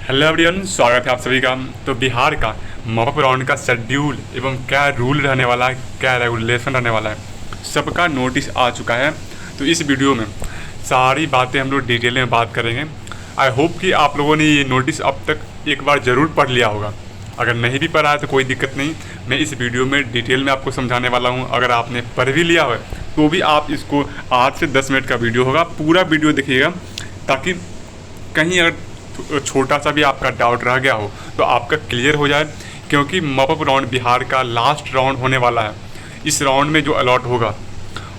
Hello everyone, स्वागत है आप सभी का। तो बिहार का मॉक राउंड का शेड्यूल एवं क्या रूल रहने वाला है, क्या रेगुलेशन रहने वाला है, सबका नोटिस आ चुका है। तो इस वीडियो में सारी बातें हम लोग डिटेल में बात करेंगे। आई होप कि आप लोगों ने ये नोटिस अब तक एक बार ज़रूर पढ़ लिया होगा। अगर नहीं भी पढ़ा है तो कोई दिक्कत नहीं, मैं इस वीडियो में डिटेल में आपको समझाने वाला हूँ। अगर आपने पढ़ भी लिया हो तो भी आप इसको 8 से 10 मिनट का वीडियो होगा, पूरा वीडियो देखिएगा, ताकि कहीं अगर छोटा सा भी आपका डाउट रह गया हो तो आपका क्लियर हो जाए। क्योंकि मॉपअप राउंड बिहार का लास्ट राउंड होने वाला है। इस राउंड में जो अलॉट होगा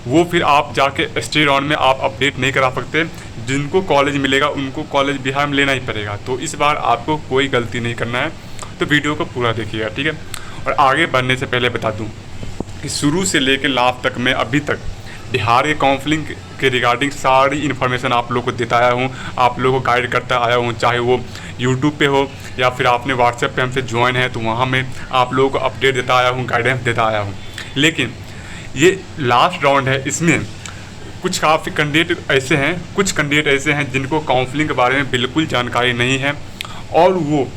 वो फिर आप जाके स्टे राउंड में आप अपडेट नहीं करा सकते। जिनको कॉलेज मिलेगा उनको कॉलेज बिहार में लेना ही पड़ेगा। तो इस बार आपको कोई गलती नहीं करना है, तो वीडियो को पूरा देखिएगा, ठीक है। और आगे बढ़ने से पहले बता दूँ कि शुरू से लेकर लास्ट तक मैं अभी तक बिहार के काउंसलिंग के रिगार्डिंग सारी इन्फॉर्मेशन आप लोगों को देता आया हूँ, आप लोगों को गाइड करता आया हूँ। चाहे वो यूट्यूब पे हो या फिर आपने व्हाट्सएप पे हमसे ज्वाइन है तो वहाँ में आप लोगों को अपडेट देता आया हूँ, गाइडेंस देता आया हूँ। लेकिन ये लास्ट राउंड है, इसमें कुछ काफ़ी कैंडिडेट ऐसे हैं जिनको काउंसलिंग के बारे में बिल्कुल जानकारी नहीं है और वो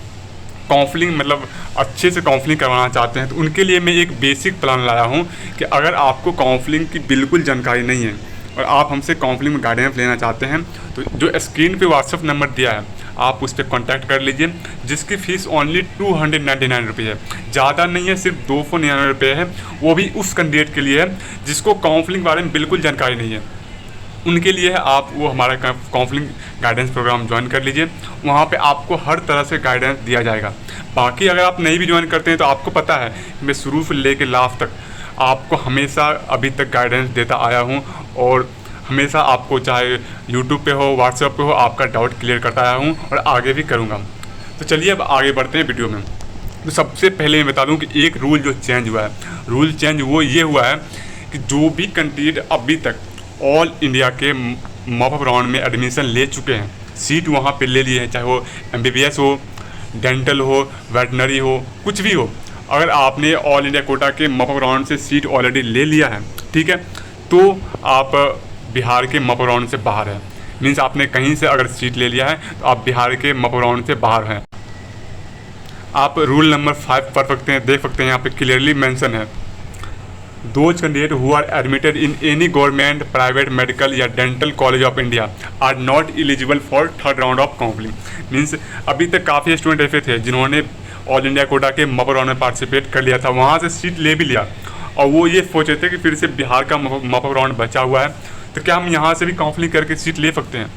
काउंसलिंग मतलब अच्छे से काउंसलिंग करवाना चाहते हैं। तो उनके लिए मैं एक बेसिक प्लान लाया हूं कि अगर आपको काउंसलिंग की बिल्कुल जानकारी नहीं है और आप हमसे काउंसलिंग में गाइडेंस लेना चाहते हैं तो जो स्क्रीन पे व्हाट्सएप नंबर दिया है आप उस पर कॉन्टैक्ट कर लीजिए, जिसकी फ़ीस ओनली 299 रुपये है, ज़्यादा नहीं है, सिर्फ 299 रुपये है। वो भी उस कैंडिडेट के लिए है जिसको काउंसलिंग के बारे में बिल्कुल जानकारी नहीं है। उनके लिए है आप वो हमारा काउंसलिंग गाइडेंस प्रोग्राम ज्वाइन कर लीजिए, वहाँ पे आपको हर तरह से गाइडेंस दिया जाएगा। बाकी अगर आप नहीं भी ज्वाइन करते हैं तो आपको पता है मैं शुरू से लेकर लास्ट तक आपको हमेशा अभी तक गाइडेंस देता आया हूँ और हमेशा आपको चाहे यूट्यूब पे हो व्हाट्सएप पे हो आपका डाउट क्लियर करता आया हूँ और आगे भी करूँगा। तो चलिए अब आगे बढ़ते हैं वीडियो में। तो सबसे पहले मैं बता दूँ कि एक रूल जो चेंज हुआ है, रूल चेंज वो ये हुआ है कि जो भी कैंडिडेट अभी तक ऑल इंडिया के मॉपअप राउंड में एडमिशन ले चुके हैं, सीट वहाँ पे ले लिए हैं, चाहे वो MBBS हो, डेंटल हो, वेटनरी हो, कुछ भी हो, अगर आपने ऑल इंडिया कोटा के मॉपअप राउंड से सीट ऑलरेडी ले लिया है, ठीक है, तो आप बिहार के मॉपअप राउंड से बाहर हैं। मीन्स आपने कहीं से अगर सीट ले लिया है तो आप बिहार के मॉपअप राउंड से बाहर हैं। आप रूल नंबर 5 पढ़ सकते हैं, देख सकते हैं, यहाँ पे क्लियरली मेंशन है, Those candidates who are admitted in any government, private, medical या dental college of India are not eligible for third round of counseling। Means अभी तक काफ़ी स्टूडेंट ऐसे थे जिन्होंने ऑल इंडिया कोटा के मॉपअप राउंड में पार्टिसिपेट कर लिया था, वहाँ से सीट ले भी लिया और वो ये सोच रहे थे कि फिर से बिहार का मॉपअप राउंड बचा हुआ है तो क्या हम यहाँ से भी काउंसलिंग करके सीट ले सकते हैं।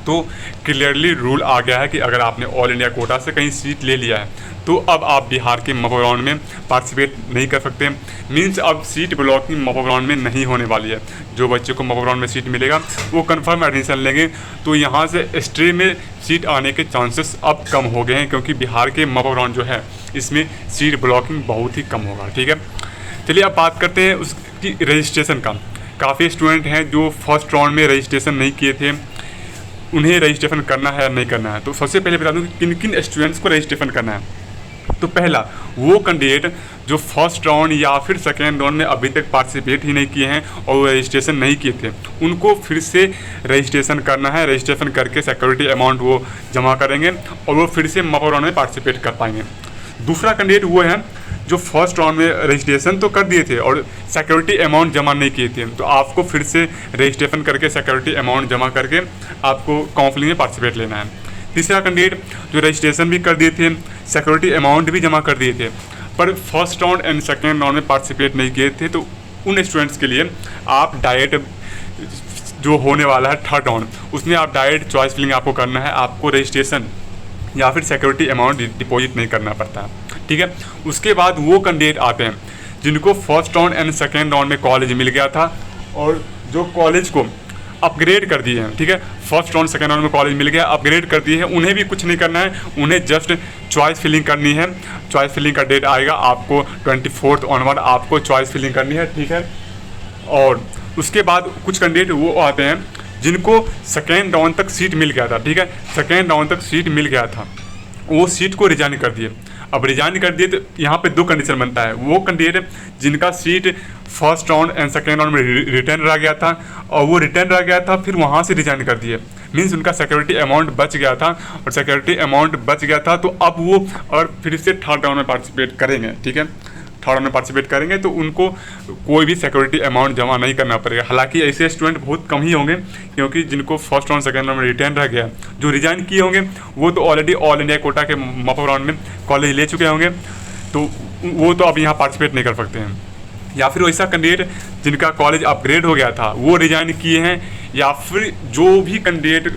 तो क्लियरली रूल आ गया है कि अगर आपने ऑल इंडिया कोटा से कहीं सीट ले लिया है तो अब आप बिहार के मॉपअप राउंड में पार्टिसिपेट नहीं कर सकते। मीन्स अब सीट ब्लॉकिंग मॉपअप राउंड में नहीं होने वाली है। जो बच्चे को मॉपअप राउंड में सीट मिलेगा वो कंफर्म एडमिशन लेंगे, तो यहाँ से स्टे में सीट आने के चांसेस अब कम हो गए हैं, क्योंकि बिहार के मॉपअप राउंड जो है इसमें सीट ब्लॉकिंग बहुत ही कम होगा, ठीक है। चलिए अब बात करते हैं उसकी रजिस्ट्रेशन का। काफ़ी स्टूडेंट हैं जो फर्स्ट राउंड में रजिस्ट्रेशन नहीं किए थे, उन्हें रजिस्ट्रेशन करना है या नहीं करना है। तो सबसे पहले बता दूं कि किन किन स्टूडेंट्स को रजिस्ट्रेशन करना है। तो पहला वो कैंडिडेट जो फर्स्ट राउंड या फिर सेकेंड राउंड में अभी तक पार्टिसिपेट ही नहीं किए हैं और वो रजिस्ट्रेशन नहीं किए थे, उनको फिर से रजिस्ट्रेशन करना है। रजिस्ट्रेशन करके सिक्योरिटी अमाउंट वो जमा करेंगे और वो फिर से मॉपअप राउंड में पार्टिसिपेट कर पाएंगे। दूसरा कैंडिडेट वो है जो फर्स्ट राउंड में रजिस्ट्रेशन तो कर दिए थे और सिक्योरिटी अमाउंट जमा नहीं किए थे, तो आपको फिर से रजिस्ट्रेशन करके सिक्योरिटी अमाउंट जमा करके आपको काउंसलिंग में पार्टिसिपेट लेना है। तीसरा कैंडिडेट जो रजिस्ट्रेशन भी कर दिए थे, सिक्योरिटी अमाउंट भी जमा कर दिए थे, पर first round and second round में पार्टिसिपेट नहीं किए थे, तो उन स्टूडेंट्स के लिए आप डायरेक्ट जो होने वाला है थर्ड राउंड, उसमें आप डायरेक्ट चॉइस फिलिंग आपको करना है, आपको रजिस्ट्रेशन या फिर सिक्योरिटी अमाउंट डिपॉजिट नहीं करना पड़ता है, ठीक है। उसके बाद वो कैंडिडेट आते हैं जिनको first round and second round में कॉलेज मिल गया था और जो कॉलेज को अपग्रेड कर दिए हैं, ठीक है। फर्स्ट राउंड सेकेंड राउंड में कॉलेज मिल गया, अपग्रेड कर दिए हैं, उन्हें भी कुछ नहीं करना है, उन्हें जस्ट चॉइस फिलिंग करनी है। चॉइस फिलिंग का डेट आएगा, आपको 24 ऑनवर्ड आपको चॉइस फिलिंग करनी है, ठीक है। और उसके बाद कुछ कैंडिडेट वो आते हैं जिनको सेकेंड राउंड तक सीट मिल गया था, ठीक है, सेकेंड राउंड तक सीट मिल गया था, वो सीट को रिजाइन कर दिए। अब रिजाइन कर दिए तो यहाँ पे 2 कंडीशन बनता है। वो कैंडिडेट जिनका seat first round and second round में रिटर्न रह गया था और वो रिटर्न रह गया था फिर वहाँ से रिजाइन कर दिए, मीन्स उनका सिक्योरिटी अमाउंट बच गया था, और सिक्योरिटी अमाउंट बच गया था तो अब वो और फिर से थर्ड राउंड में पार्टिसिपेट करेंगे, ठीक है, थर्ड राउंड में पार्टिसिपेट करेंगे तो उनको कोई भी सिक्योरिटी अमाउंट जमा नहीं करना पड़ेगा। हालांकि ऐसे स्टूडेंट बहुत कम ही होंगे, क्योंकि जिनको फर्स्ट राउंड सेकंड राउंड में रिटर्न रह गया, जो रिजाइन किए होंगे वो तो ऑलरेडी ऑल इंडिया कोटा के मॉप अप राउंड में कॉलेज ले चुके होंगे, तो वो तो अब यहाँ पार्टिसिपेट नहीं कर सकते हैं। या फिर वैसा कैंडिडेट जिनका कॉलेज अपग्रेड हो गया था वो रिजाइन किए हैं, या फिर जो भी कैंडिडेट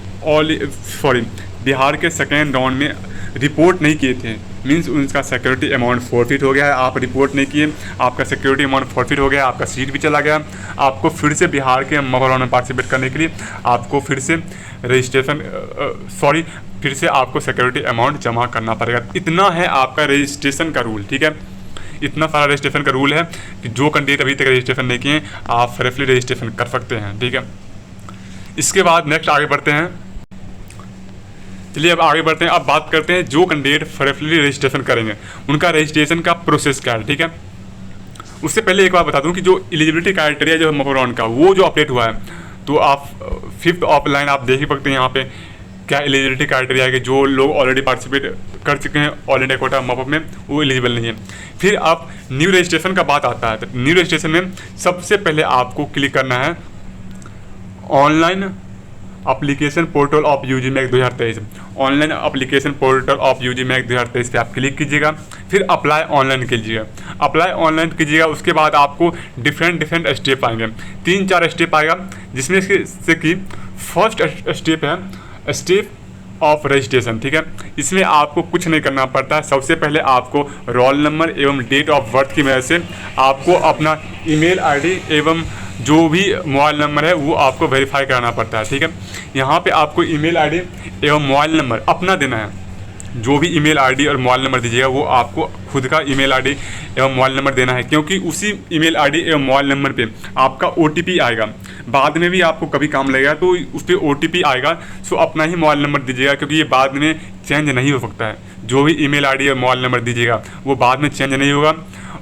बिहार के सेकेंड राउंड में रिपोर्ट नहीं किए थे, मीन्स उनका सिक्योरिटी अमाउंट फॉरफिट हो गया है, आप रिपोर्ट नहीं किए, आपका सिक्योरिटी अमाउंट फॉरफिट हो गया, आपका सीट भी चला गया, आपको फिर से बिहार के मॉप अप राउंड में पार्टिसिपेट करने के लिए आपको फिर से फिर से आपको सिक्योरिटी अमाउंट जमा करना पड़ेगा। इतना है आपका रजिस्ट्रेशन का रूल, ठीक है, इतना सारा रजिस्ट्रेशन का रूल है कि जो कैंडिडेट अभी तक रजिस्ट्रेशन नहीं किए आप फ्रेशली रजिस्ट्रेशन कर सकते हैं, ठीक है। इसके बाद नेक्स्ट आगे बढ़ते हैं, चलिए अब आगे बढ़ते हैं। अब बात करते हैं जो कैंडिडेट फ्रेशली रजिस्ट्रेशन करेंगे उनका रजिस्ट्रेशन का प्रोसेस क्या है, ठीक है। उससे पहले एक बात बता दूं कि जो एलिजिबिलिटी क्राइटेरिया जो है मॉप अप राउंड का वो जो अपडेट हुआ है, तो आप 5th ऑफलाइन आप देख ही सकते हैं यहाँ पे क्या एलिजिबिलिटी क्राइटेरिया है कि जो लोग ऑलरेडी पार्टिसिपेट कर चुके हैं all India quota mop up में वो एलिजिबल नहीं है। फिर आप न्यू रजिस्ट्रेशन का बात आता है, तो न्यू रजिस्ट्रेशन में सबसे पहले आपको क्लिक करना है online application portal of UG MAC 2023, online application portal of UG MAC 2023 पे आप क्लिक कीजिएगा, फिर अप्लाई ऑनलाइन कीजिएगा, अप्लाई ऑनलाइन कीजिएगा। उसके बाद आपको डिफरेंट स्टेप आएंगे, 3-4 स्टेप आएगा, जिसमें से कि फर्स्ट स्टेप है स्टेप ऑफ रजिस्ट्रेशन, ठीक है। इसमें आपको कुछ नहीं करना पड़ता है। सबसे पहले आपको रोल नंबर एवं डेट ऑफ बर्थ की वजह से आपको अपना ईमेल आईडी एवं जो भी मोबाइल नंबर है वो आपको वेरीफाई कराना पड़ता है, ठीक है। यहाँ पे आपको ईमेल आईडी एवं मोबाइल नंबर अपना देना है, जो भी ईमेल आईडी और मोबाइल नंबर दीजिएगा वो आपको खुद का ईमेल आईडी एवं मोबाइल नंबर देना है, क्योंकि उसी ईमेल आईडी एवं मोबाइल नंबर पे आपका OTP आएगा, बाद में भी आपको कभी काम लगेगा तो उस पर OTP आएगा। सो अपना ही मोबाइल नंबर दीजिएगा, क्योंकि ये बाद में चेंज नहीं हो सकता है। जो भी ईमेल आईडी और मोबाइल नंबर दीजिएगा वो बाद में चेंज नहीं होगा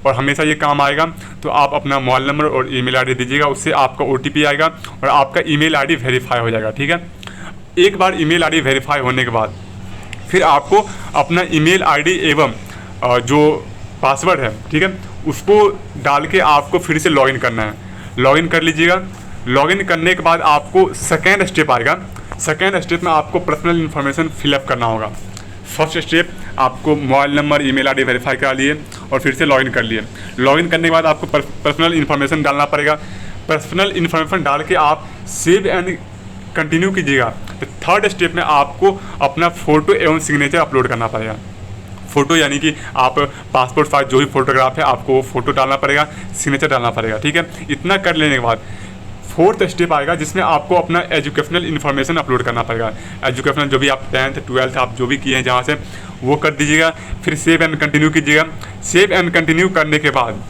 और हमेशा ये काम आएगा। तो आप अपना मोबाइल नंबर और ईमेल आईडी दीजिएगा, उससे आपका OTP आएगा और आपका ईमेल आईडी वेरीफाई हो जाएगा, ठीक है। एक बार ईमेल आईडी वेरीफाई होने के बाद फिर आपको अपना ईमेल आईडी एवं जो पासवर्ड है, ठीक है, उसको डाल के आपको फिर से लॉगिन करना है। लॉगिन कर लीजिएगा। लॉगिन करने के बाद आपको सेकेंड स्टेप आएगा। सेकेंड स्टेप में आपको पर्सनल इन्फॉर्मेशन फिलअप करना होगा। फर्स्ट स्टेप आपको mobile number email ID verify करा लिए और फिर से लॉगिन कर लिए। लॉगिन करने के बाद आपको पर्सनल इन्फॉर्मेशन डालना पड़ेगा। पर्सनल इन्फॉर्मेशन डाल के आप सेव एंड कंटिन्यू कीजिएगा। तो थर्ड स्टेप में आपको अपना फ़ोटो एवं सिग्नेचर अपलोड करना पड़ेगा। फ़ोटो यानी कि आप पासपोर्ट साइज जो भी फोटोग्राफ है आपको वो फ़ोटो डालना पड़ेगा, सिग्नेचर डालना पड़ेगा, ठीक है। इतना कर लेने के बाद फोर्थ स्टेप आएगा जिसमें आपको अपना एजुकेशनल इन्फॉर्मेशन अपलोड करना पड़ेगा। एजुकेशनल जो भी आप 10th 12th आप जो भी किए हैं जहाँ से वो कर दीजिएगा। फिर सेव एंड कंटिन्यू कीजिएगा। सेव एंड कंटिन्यू करने के बाद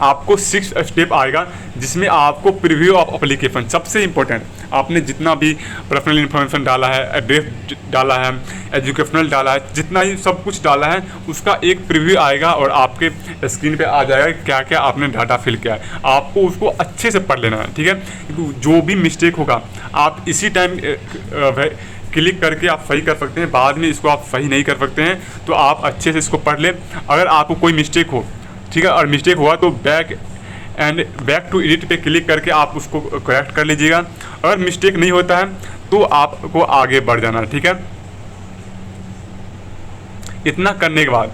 आपको 6th स्टेप आएगा जिसमें आपको प्रीव्यू ऑफ एप्लीकेशन, सबसे इंपॉर्टेंट, आपने जितना भी पर्सनल इन्फॉर्मेशन डाला है, एड्रेस डाला है, एजुकेशनल डाला है, जितना ही सब कुछ डाला है उसका एक प्रीव्यू आएगा और आपके स्क्रीन पे आ जाएगा क्या क्या आपने डाटा फिल किया है। आपको उसको अच्छे से पढ़ लेना है, ठीक है। जो भी मिस्टेक होगा आप इसी टाइम क्लिक करके आप सही कर सकते हैं, बाद में इसको आप सही नहीं कर सकते हैं, तो आप अच्छे से इसको पढ़ लें। अगर आपको कोई मिस्टेक हो, ठीक है, और मिस्टेक हुआ तो बैक टू एडिट पे क्लिक करके आप उसको करेक्ट कर लीजिएगा। अगर मिस्टेक नहीं होता है तो आपको आगे बढ़ जाना है, ठीक है। इतना करने के बाद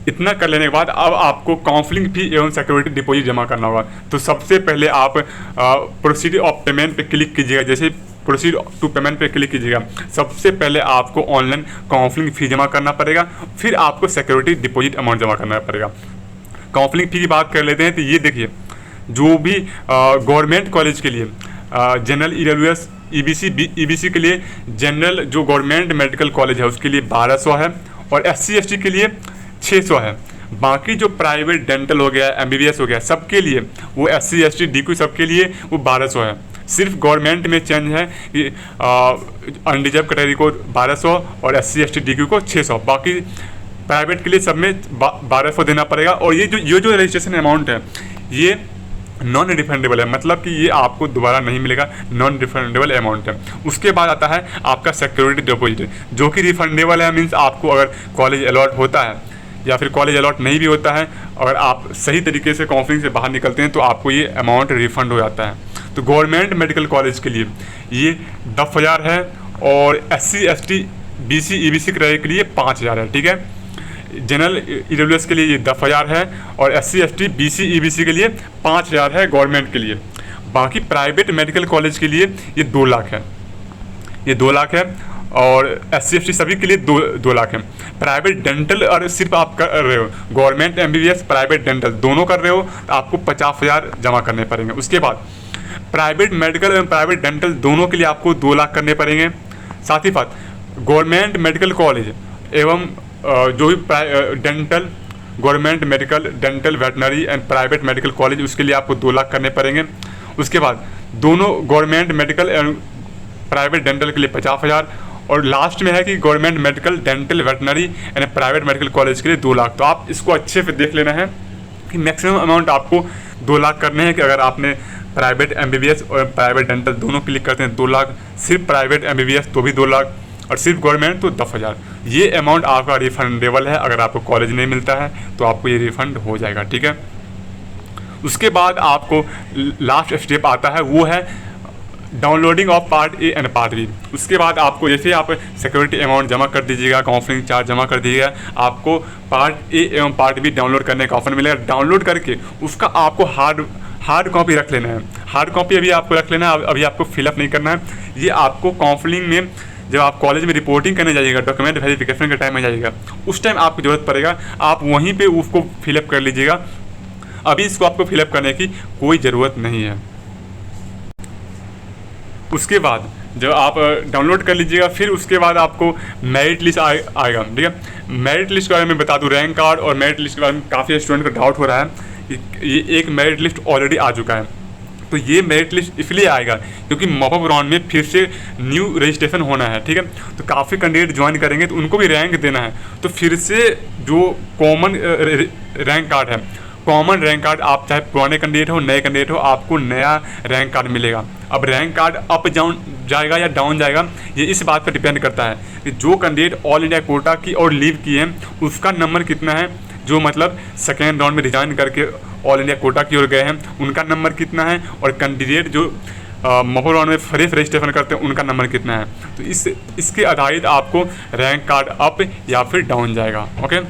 इतना कर लेने के बाद अब आपको काउंसलिंग फी एवं सिक्योरिटी डिपॉजिट जमा करना होगा। तो सबसे पहले आप प्रोसीड ऑफ पेमेंट पे क्लिक कीजिएगा। जैसे प्रोसीड टू पेमेंट पे क्लिक कीजिएगा, सबसे पहले आपको ऑनलाइन काउंसलिंग फ़ी जमा करना पड़ेगा, फिर आपको सिक्योरिटी डिपॉजिट अमाउंट जमा करना पड़ेगा। काउंसलिंग फ़ी की बात कर लेते हैं तो ये देखिए, जो भी गवर्नमेंट कॉलेज के लिए जनरल EWS EBC के लिए जनरल जो गवर्नमेंट मेडिकल कॉलेज है उसके लिए 1200 है और SC ST के लिए 600 है। बाकी जो प्राइवेट डेंटल हो गया, MBBS हो गया, सबके लिए वो SC ST DQ सबके लिए वो 1200 है। सिर्फ गवर्नमेंट में चेंज है कि अनरिजर्व कैटेगरी को 1200 और SC ST DQ को 600, बाकी प्राइवेट के लिए सब में 1200 देना पड़ेगा। और ये जो रजिस्ट्रेशन अमाउंट है ये नॉन रिफंडेबल है, मतलब कि ये आपको दोबारा नहीं मिलेगा, नॉन रिफंडेबल अमाउंट है। उसके बाद आता है आपका सिक्योरिटी डिपॉजिट, जो कि रिफंडेबल है, मीन्स आपको अगर कॉलेज अलॉट होता है या फिर कॉलेज अलॉट नहीं भी होता है, अगर आप सही तरीके से काउंसलिंग से बाहर निकलते हैं तो आपको ये अमाउंट रिफंड हो जाता है। तो गवर्नमेंट मेडिकल कॉलेज के लिए ये 10,000 है, और SC ST BC EBC criteria के लिए 5,000 है, ठीक है। जनरल EWS के लिए ये 10,000 है, और SC ST BC EBC के लिए 5,000 है गवर्नमेंट के लिए। बाकी प्राइवेट मेडिकल कॉलेज के लिए ये 2 लाख है, ये 2 लाख है, और SC ST सभी के लिए 2 लाख है। प्राइवेट डेंटल और सिर्फ आप कर रहे हो, गवर्नमेंट MBBS प्राइवेट डेंटल दोनों कर रहे हो, तो आपको 50,000 जमा करने पड़ेंगे। उसके बाद प्राइवेट मेडिकल एवं प्राइवेट डेंटल दोनों के लिए आपको 2 लाख करने पड़ेंगे। साथ ही साथ गवर्नमेंट मेडिकल कॉलेज एवं जो भी dental, government medical dental veterinary and private medical college, उसके लिए आपको 2 लाख करने पड़ेंगे। उसके बाद दोनों government medical and private dental के लिए 50,000, और लास्ट में है कि government medical dental veterinary and private medical college के लिए 2 लाख। तो आप इसको अच्छे से देख लेना है कि मैक्सिमम अमाउंट आपको 2 लाख करने हैं, कि अगर आपने प्राइवेट MBBS और प्राइवेट डेंटल दोनों के लिए करते हैं 2 लाख, सिर्फ प्राइवेट MBBS तो भी 2 लाख, और सिर्फ गवर्नमेंट तो 10,000। ये अमाउंट आपका रिफंडेबल है, अगर आपको कॉलेज नहीं मिलता है तो आपको ये रिफंड हो जाएगा, ठीक है। उसके बाद आपको लास्ट स्टेप आता है, वो है downloading of part A and part B। उसके बाद आपको जैसे आप सिक्योरिटी अमाउंट जमा कर दीजिएगा, काउंसलिंग चार्ज जमा कर दीजिएगा, आपको पार्ट A एवं पार्ट B डाउनलोड करने का ऑप्शन मिलेगा। डाउनलोड करके उसका आपको हार्ड कॉपी रख लेना है। हार्ड कॉपी अभी आपको रख लेना है, अभी आपको फिलअप नहीं करना है। ये आपको काउंसलिंग में जब आप कॉलेज में रिपोर्टिंग करने जाइएगा, डॉक्यूमेंट वेरिफिकेशन के टाइम में जाइएगा, उस टाइम आपको ज़रूरत पड़ेगा, आप वहीं पे उसको फिलअप कर लीजिएगा। अभी इसको आपको फिलअप करने की कोई ज़रूरत नहीं है। उसके बाद जब आप डाउनलोड कर लीजिएगा, फिर उसके बाद आपको मेरिट लिस्ट आएगा, ठीक है। मेरिट लिस्ट के बारे में बता दूं, रैंक कार्ड और मेरिट लिस्ट के बारे में काफ़ी स्टूडेंट को डाउट हो रहा है कि ये एक मेरिट लिस्ट ऑलरेडी आ चुका है। तो ये मेरिट लिस्ट इसलिए आएगा क्योंकि मॉपअप राउंड में फिर से न्यू रजिस्ट्रेशन होना है, ठीक है। तो काफ़ी कैंडिडेट ज्वाइन करेंगे तो उनको भी रैंक देना है, तो फिर से जो कॉमन रैंक कार्ड है, कॉमन रैंक कार्ड, आप चाहे पुराने कैंडिडेट हो नए कैंडिडेट हो, आपको नया रैंक कार्ड मिलेगा। अब रैंक कार्ड अप डाउन जाएगा या डाउन जाएगा, ये इस बात पर डिपेंड करता है कि जो कैंडिडेट ऑल इंडिया कोटा की और लीव की है उसका नंबर कितना है, जो मतलब सेकेंड राउंड में रिजाइन करके ऑल इंडिया कोटा की ओर गए हैं उनका नंबर कितना है, और कैंडिडेट जो मॉपअप राउंड में फ्रेश रजिस्ट्रेशन करते हैं उनका नंबर कितना है। तो इसके आधारित आपको रैंक कार्ड अप या फिर डाउन जाएगा, ओके।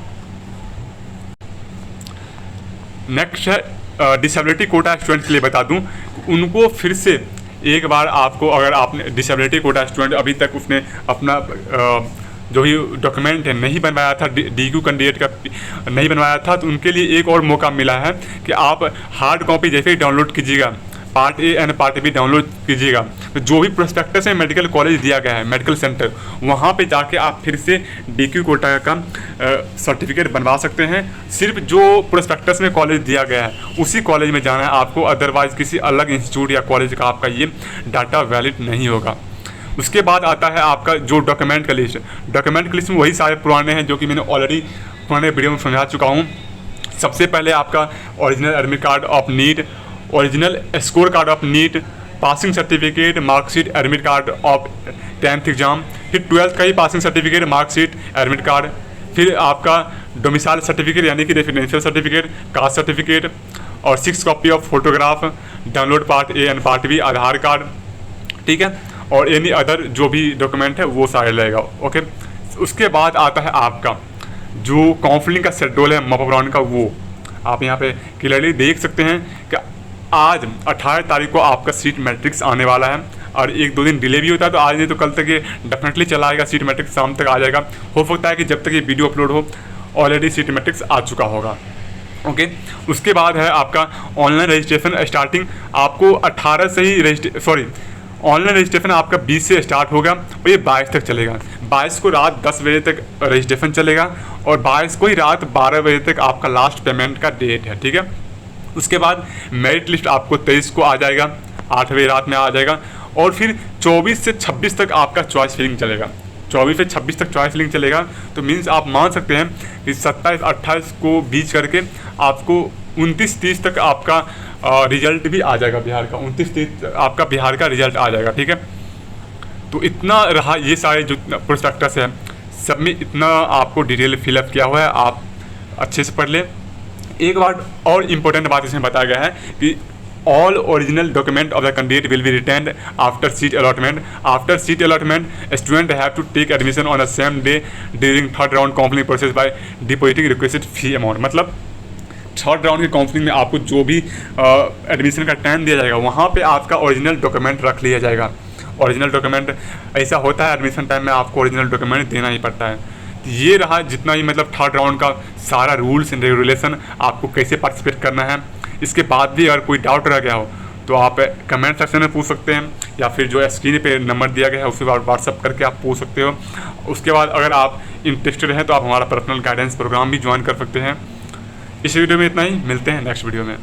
नेक्स्ट है डिसेबिलिटी कोटा स्टूडेंट के लिए बता दूं, उनको फिर से एक बार आपको, अगर आपने डिसेबिलिटी कोटा स्टूडेंट अभी तक उसने अपना जो भी डॉक्यूमेंट है नहीं बनवाया था, DQ कैंडिडेट का नहीं बनवाया था, तो उनके लिए एक और मौका मिला है कि आप हार्ड कॉपी जैसे ही डाउनलोड कीजिएगा, part A and part B download कीजिएगा, तो जो भी प्रोस्पेक्टस है मेडिकल कॉलेज दिया गया है, मेडिकल सेंटर, वहाँ पे जाके आप फिर से DQ कोटा का सर्टिफिकेट बनवा सकते हैं। सिर्फ जो प्रोस्पेक्टस में कॉलेज दिया गया है उसी कॉलेज में जाना है आपको, अदरवाइज़ किसी अलग इंस्टीट्यूट या कॉलेज का आपका ये डाटा वैलिड नहीं होगा। उसके बाद आता है आपका जो डॉक्यूमेंट का लिस्ट। डॉक्यूमेंट की लिस्ट में वही सारे पुराने हैं जो कि मैंने ऑलरेडी पुराने वीडियो में समझा चुका हूँ। सबसे पहले आपका original admit card of NEET, original score card of NEET, passing certificate, marksheet, admit card of 10th exam, फिर 12th का ही passing certificate, marksheet, admit card, फिर आपका डोमिसाइल सर्टिफिकेट यानी कि रेसिडेंशियल सर्टिफिकेट, कास्ट सर्टिफिकेट, और 6 copy of photograph, download part A and part B, Aadhaar card, ठीक है, और एनी अदर जो भी डॉक्यूमेंट है वो सारे लगेगा, ओके। उसके बाद आता है आपका जो काउंसलिंग का शेड्यूल है मॉपअप राउंड का, वो आप यहाँ पे क्लियरली देख सकते हैं कि आज 18 तारीख को आपका सीट मैट्रिक्स आने वाला है, और 1-2 दिन डिले भी होता है, तो आज नहीं तो कल तक ये डेफिनेटली चला आएगा, सीट मैट्रिक्स शाम तक आ जाएगा। हो सकता है कि जब तक ये वीडियो अपलोड हो ऑलरेडी सीट मैट्रिक्स आ चुका होगा, ओके। उसके बाद है आपका ऑनलाइन रजिस्ट्रेशन स्टार्टिंग, आपको 18 से ही ऑनलाइन रजिस्ट्रेशन आपका 20 से स्टार्ट होगा और ये 22 तक चलेगा। 22 को रात 10 बजे तक रजिस्ट्रेशन चलेगा, और 22 को ही रात 12 बजे तक आपका लास्ट पेमेंट का डेट है, ठीक है। उसके बाद मेरिट लिस्ट आपको 23 को आ जाएगा, 8 बजे रात में आ जाएगा, और फिर 24 से 26 तक आपका चॉइस फिलिंग चलेगा। 24 से 26 तक चॉइस फिलिंग चलेगा, तो मीन्स आप मान सकते हैं कि 27-28 को बीच करके आपको 29-30 तक आपका रिजल्ट भी आ जाएगा बिहार का। 29-30 आपका बिहार का रिजल्ट आ जाएगा, ठीक है। तो इतना रहा, ये सारे जो प्रोस्पेक्टस है सब में इतना आपको डिटेल फिलअप किया हुआ है, आप अच्छे से पढ़ लें। एक बात और इम्पोर्टेंट बात इसमें बताया गया है कि all original document of the candidate will be retained after seat allotment. After seat allotment student have to take admission on the same day during third round counselling process by depositing requested fee amount. मतलब third round की counselling में आपको जो भी admission का time दिया जाएगा वहाँ पे आपका ओरिजिनल डॉक्यूमेंट रख लिया जाएगा। ओरिजिनल डॉक्यूमेंट ऐसा होता है, एडमिशन टाइम में आपको ओरिजिनल डॉक्यूमेंट देना ही पड़ता है। तो ये रहा जितना ही मतलब थर्ड राउंड का सारा रूल्स एंड रेगुलेशन, आपको कैसे पार्टिसिपेट करना है। इसके बाद भी अगर कोई डाउट रह गया हो तो आप कमेंट सेक्शन में पूछ सकते हैं, या फिर जो स्क्रीन पे नंबर दिया गया है उसके बाद व्हाट्सअप करके आप पूछ सकते हो। उसके बाद अगर आप इंटरेस्टेड हैं तो आप हमारा पर्सनल गाइडेंस प्रोग्राम भी ज्वाइन कर सकते हैं। इस वीडियो में इतना ही, मिलते हैं नेक्स्ट वीडियो में।